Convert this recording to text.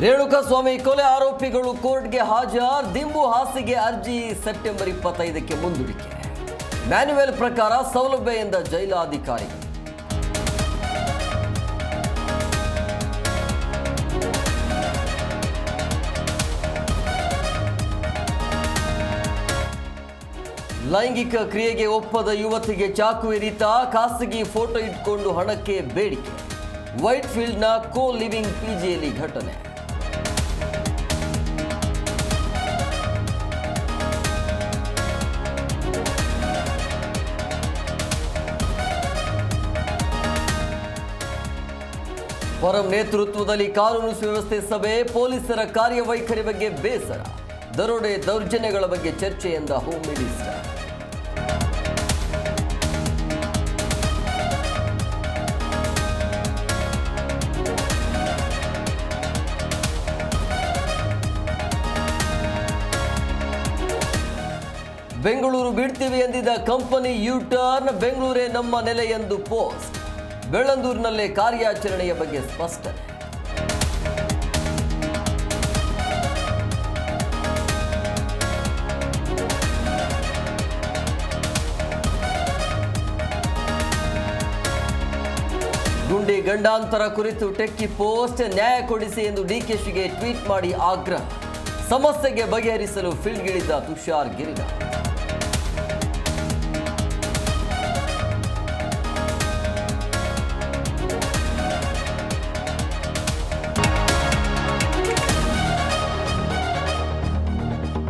ರೇಣುಕಾಸ್ವಾಮಿ ಕೊಲೆ ಆರೋಪಿಗಳು ಕೋರ್ಟ್ಗೆ ಹಾಜರು. ದಿಂಬು ಹಾಸಿಗೆ ಅರ್ಜಿ ಸೆಪ್ಟೆಂಬರ್ 25ಕ್ಕೆ ಮುಂದೂಡಿಕೆ. ಮ್ಯಾನ್ಯುಯಲ್ ಪ್ರಕಾರ ಸೌಲಭ್ಯದಿಂದ ಜೈಲಾಧಿಕಾರಿಗಳು. ಲೈಂಗಿಕ ಕ್ರಿಯೆಗೆ ಒಪ್ಪದ ಯುವತಿಗೆ ಚಾಕು ಇರಿತ. ಖಾಸಗಿ ಫೋಟೋ ಇಟ್ಕೊಂಡು ಹಣಕ್ಕೆ ಬೇಡಿಕೆ. ವೈಟ್ ಫೀಲ್ಡ್ನ ಕೋ ಲಿವಿಂಗ್ ಪಿಜಿಯಲ್ಲಿ ಘಟನೆ. ಪರಂ ನೇತೃತ್ವದಲ್ಲಿ ಕಾನೂನು ಸುವ್ಯವಸ್ಥೆ ಸಭೆ. ಪೊಲೀಸರ ಕಾರ್ಯವೈಖರಿ ಬಗ್ಗೆ ಬೇಸರ. ದರೋಡೆ ದೌರ್ಜನ್ಯಗಳ ಬಗ್ಗೆ ಚರ್ಚೆ ಎಂದ ಹೋಮ್ ಮಿನಿಸ್ಟರ್. ಬೆಂಗಳೂರು ಬಿಡ್ತೀವಿ ಎಂದಿದ್ದ ಕಂಪನಿ ಯು ಟರ್ನ್. ಬೆಂಗಳೂರೇ ನಮ್ಮ ನೆಲೆ ಎಂದು ಪೋಸ್ಟ್. ಬೆಳ್ಳಂದೂರಿನಲ್ಲೇ ಕಾರ್ಯಾಚರಣೆಯ ಬಗ್ಗೆ ಸ್ಪಷ್ಟನೆ. ಗುಂಡಿ ಗಂಡಾಂತರ ಕುರಿತು ಟೆಕ್ಕಿ ಪೋಸ್ಟ್. ನ್ಯಾಯ ಕೊಡಿಸಿ ಎಂದು ಡಿಕೆಶಿಗೆ ಟ್ವೀಟ್ ಮಾಡಿ ಆಗ್ರಹ. ಸಮಸ್ಯೆಗೆ ಬಗೆಹರಿಸಲು ಫೀಲ್ಡ್ಗಿಳಿದ ತುಷಾರ್ ಗಿರಿನಾಥ್.